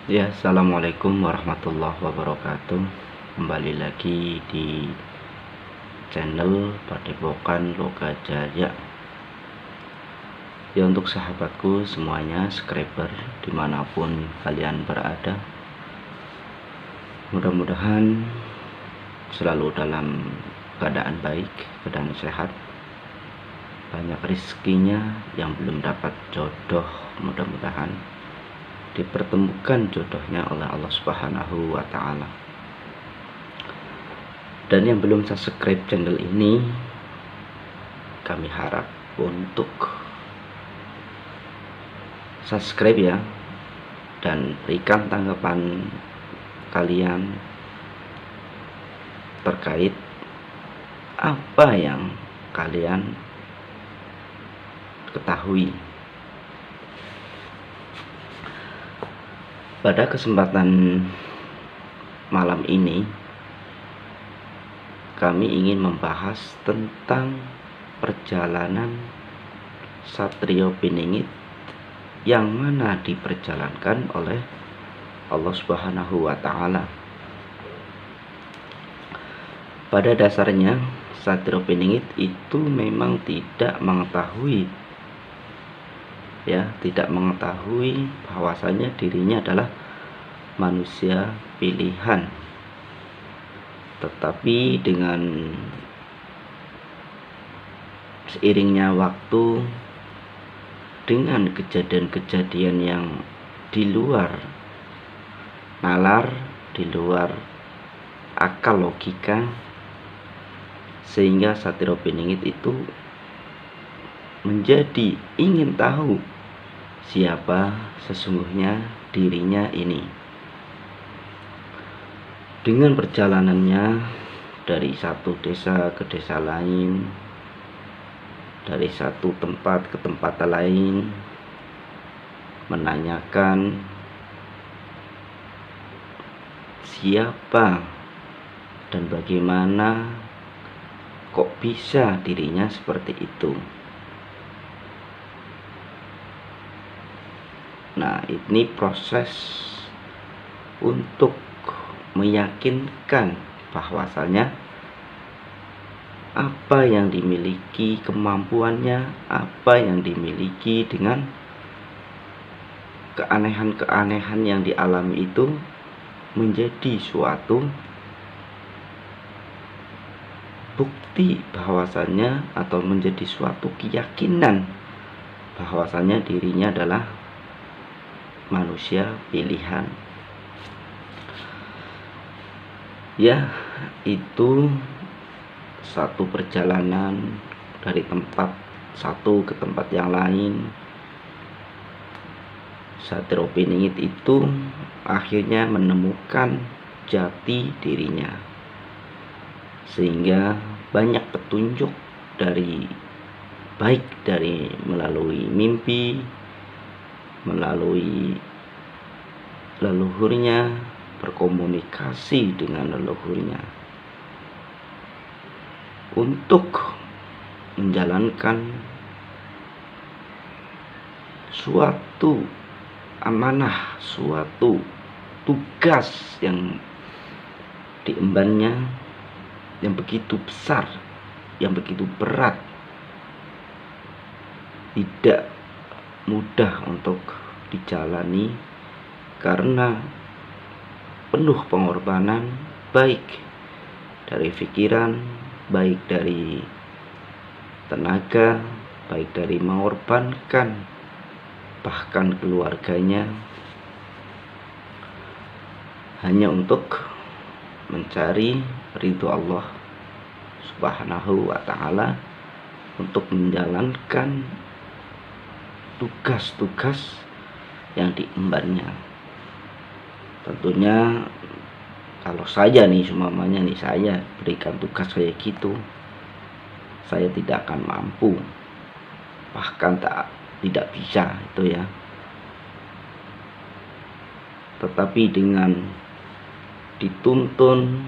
Ya, assalamualaikum warahmatullahi wabarakatuh. Kembali lagi di channel Padepokan Loka Jaya. Ya, untuk sahabatku semuanya, subscriber dimanapun kalian berada, mudah-mudahan selalu dalam keadaan baik, keadaan sehat, banyak rezekinya. Yang belum dapat jodoh, mudah-mudahan dipertemukan jodohnya oleh Allah Subhanahu wa Ta'ala. Dan yang belum subscribe channel ini, kami harap untuk subscribe ya, dan berikan tanggapan kalian terkait apa yang kalian ketahui. Pada kesempatan malam ini, kami ingin membahas tentang perjalanan Satrio Piningit yang mana diperjalankan oleh Allah Subhanahu wa Ta'ala. Pada dasarnya, Satrio Piningit itu memang tidak mengetahui bahwasanya dirinya adalah manusia pilihan. Tetapi dengan seiringnya waktu, dengan kejadian-kejadian yang di luar nalar, di luar akal logika, sehingga Satrio Piningit itu menjadi ingin tahu siapa sesungguhnya dirinya ini. Dengan perjalanannya dari satu desa ke desa lain, dari satu tempat ke tempat lain, menanyakan siapa dan bagaimana kok bisa dirinya seperti itu. Nah, ini proses untuk meyakinkan bahwasanya apa yang dimiliki, kemampuannya, apa yang dimiliki dengan keanehan-keanehan yang dialami itu menjadi suatu bukti bahwasanya, atau menjadi suatu keyakinan bahwasanya dirinya adalah manusia pilihan. Ya, itu satu perjalanan dari tempat satu ke tempat yang lain. Satrio Piningit itu akhirnya menemukan jati dirinya, sehingga banyak petunjuk baik dari melalui mimpi, melalui leluhurnya, berkomunikasi dengan leluhurnya untuk menjalankan suatu amanah, suatu tugas yang diembannya, yang begitu besar, yang begitu berat, tidak mudah untuk dijalani karena penuh pengorbanan, baik dari pikiran, baik dari tenaga, baik dari mengorbankan bahkan keluarganya, hanya untuk mencari ridho Allah Subhanahu wa Ta'ala, untuk menjalankan tugas-tugas yang diembannya. Tentunya kalau saya nih, semuanya nih, saya berikan tugas kayak gitu, saya tidak akan mampu, bahkan tidak bisa itu ya. Tetapi dengan dituntun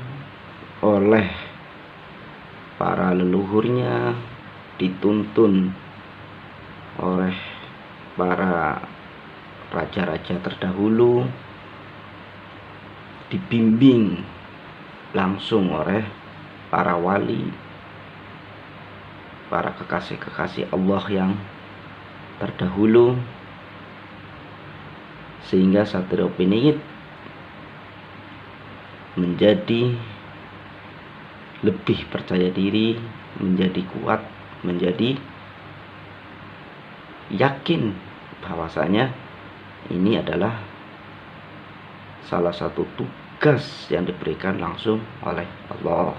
oleh para leluhurnya, dituntun oleh para raja-raja terdahulu, dibimbing langsung oleh para wali, para kekasih-kekasih Allah yang terdahulu, sehingga Satrio Piningit menjadi lebih percaya diri, menjadi kuat, menjadi yakin bahwasanya ini adalah salah satu tugas yang diberikan langsung oleh Allah.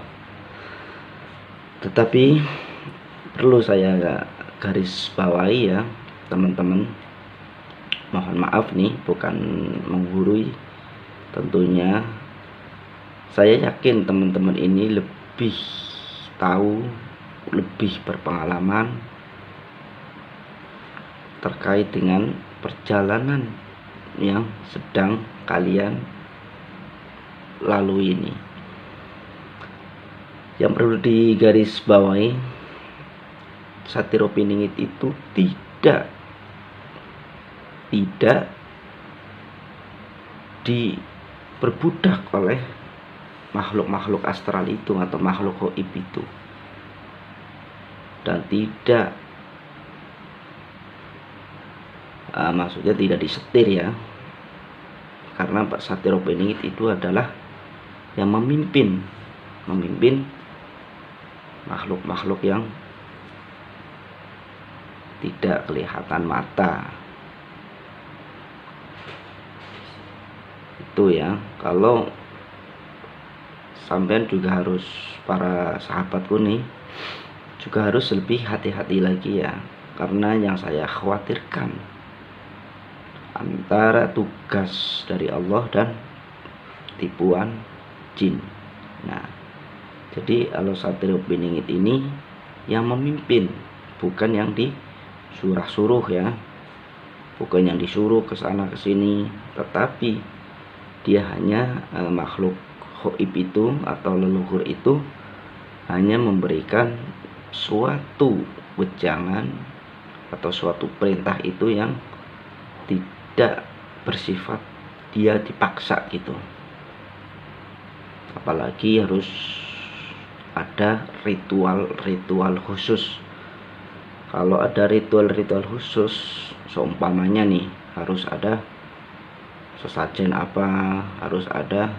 Tetapi perlu saya garis bawahi ya teman-teman, mohon maaf nih, bukan menggurui. Tentunya saya yakin teman-teman ini lebih tahu, lebih berpengalaman terkait dengan perjalanan yang sedang kalian lalui ini. Yang perlu digarisbawahi, Satrio Piningit itu tidak diperbudak oleh makhluk-makhluk astral itu atau makhluk gaib itu, dan tidak maksudnya tidak disetir ya, karena Pak Satrio Piningit itu adalah yang memimpin makhluk-makhluk yang tidak kelihatan mata itu ya. Kalau sampean juga harus, para sahabatku nih juga harus lebih hati-hati lagi ya, karena yang saya khawatirkan antara tugas dari Allah dan tipuan jin. Nah, jadi kalau Satrio Piningit ini yang memimpin, bukan yang disuruh ya, bukan yang disuruh ke sana ke sini, tetapi dia hanya makhluk gaib itu atau leluhur itu hanya memberikan suatu wejangan atau suatu perintah itu yang tidak bersifat dia dipaksa gitu. Apalagi harus ada ritual khusus. Kalau ada ritual khusus, seumpamanya nih harus ada sesajen apa, harus ada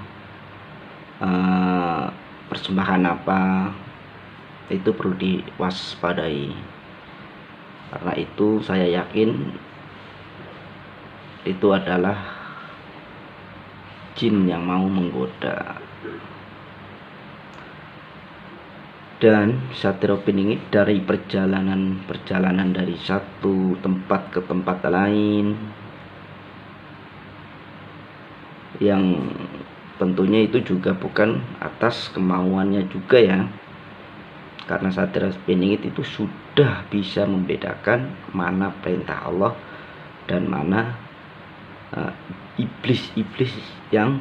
persembahan apa, itu perlu diwaspadai. Karena itu saya yakin itu adalah jin yang mau menggoda. Dan Satrio Piningit dari perjalanan dari satu tempat ke tempat lain, yang tentunya itu juga bukan atas kemauannya juga ya, karena Satrio Piningit itu sudah bisa membedakan mana perintah Allah dan mana iblis-iblis yang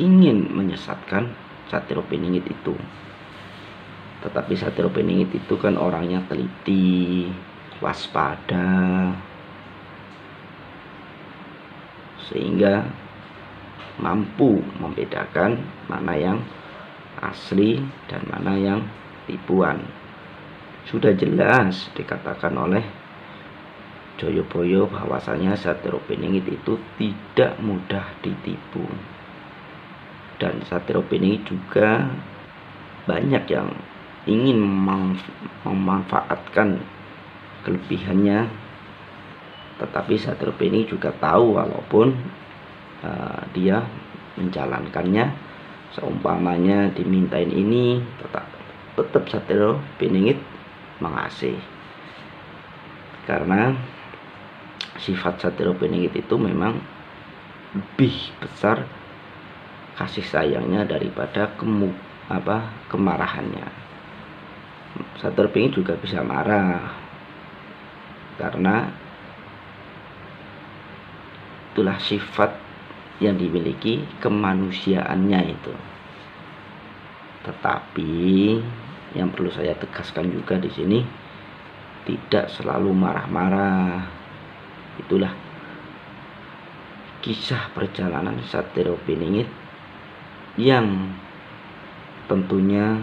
ingin menyesatkan Satrio Piningit itu. Tetapi Satrio Piningit itu kan orangnya teliti, waspada, sehingga mampu membedakan mana yang asli dan mana yang tipuan. Sudah jelas dikatakan oleh Joyoboyo bahwasanya Satrio Piningit itu tidak mudah ditipu, dan Satrio Piningit juga banyak yang ingin memanfaatkan kelebihannya. Tetapi Satrio Piningit juga tahu walaupun dia menjalankannya, seumpamanya dimintain ini, tetap Satrio Piningit mengasih, karena sifat Satrio Piningit itu memang lebih besar kasih sayangnya daripada kemarahannya. Satrio Piningit juga bisa marah, karena itulah sifat yang dimiliki kemanusiaannya itu. Tetapi yang perlu saya tegaskan juga di sini, tidak selalu marah-marah. Itulah kisah perjalanan Satrio Piningit yang tentunya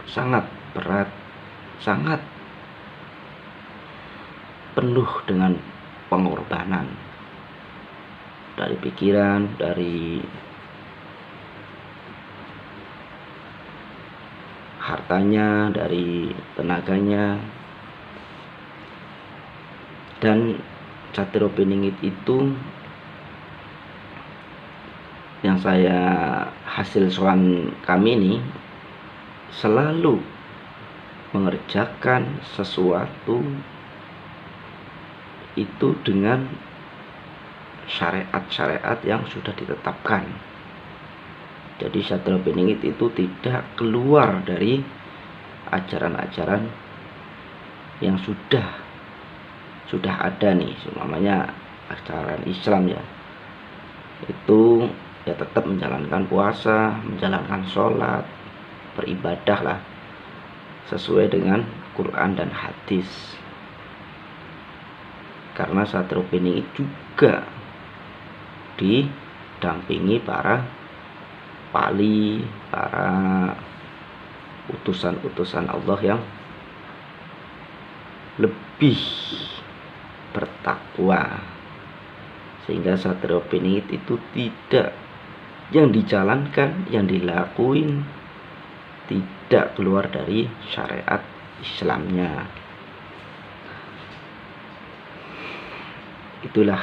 sangat berat, sangat penuh dengan pengorbanan dari pikiran, dari hartanya, dari tenaganya. Dan Satriya itu yang saya hasil soal kami ini selalu mengerjakan sesuatu itu dengan syariat-syariat yang sudah ditetapkan. Jadi Satriya itu tidak keluar dari ajaran-ajaran yang sudah ada nih, namanya ajaran Islam ya. Itu ya tetap menjalankan puasa, menjalankan sholat, beribadah lah sesuai dengan Quran dan hadis. Karena Satriya juga didampingi para wali, para utusan-utusan Allah yang lebih bertakwa, sehingga Satriya itu tidak, yang dijalankan, yang dilakuin tidak keluar dari syariat Islamnya. Itulah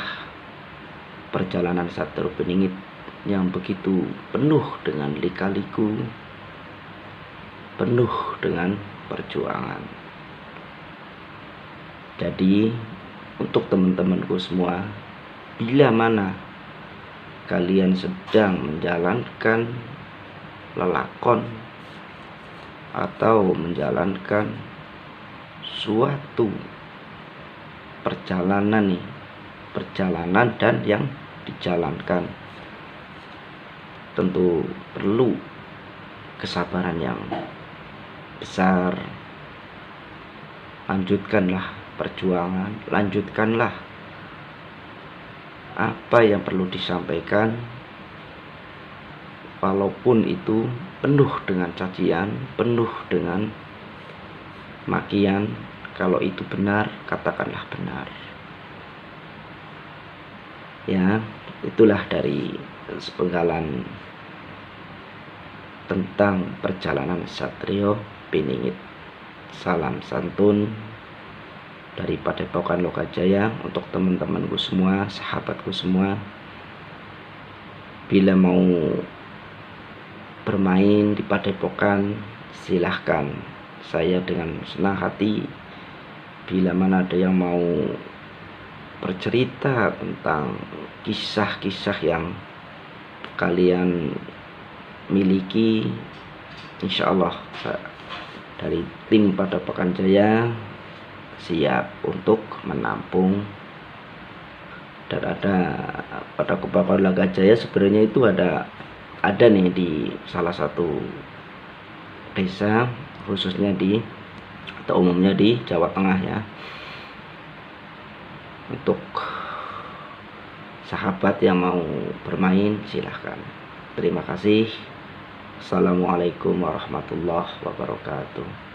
perjalanan Satriya yang begitu penuh dengan lika-liku, penuh dengan perjuangan. Jadi untuk teman-temanku semua, bila mana kalian sedang menjalankan lelakon atau menjalankan suatu perjalanan dan yang dijalankan, tentu perlu kesabaran yang besar. Lanjutkanlah perjuangan, lanjutkanlah apa yang perlu disampaikan, walaupun itu penuh dengan cacian, penuh dengan makian. Kalau itu benar, katakanlah benar. Ya, itulah dari sepenggalan tentang perjalanan Satriya Piningit. Salam santun dari Padepokan Lokajaya untuk teman-temanku semua, sahabatku semua. Bila mau bermain di Padepokan, silahkan, saya dengan senang hati. Bila mana ada yang mau bercerita tentang kisah-kisah yang kalian miliki, insya Allah dari tim Padepokan Jaya siap untuk menampung. Dan ada pada Padepokan Lokajaya sebenarnya itu ada nih di salah satu desa, khususnya atau umumnya di Jawa Tengah ya. Untuk sahabat yang mau bermain, silahkan. Terima kasih. Assalamualaikum warahmatullahi wabarakatuh.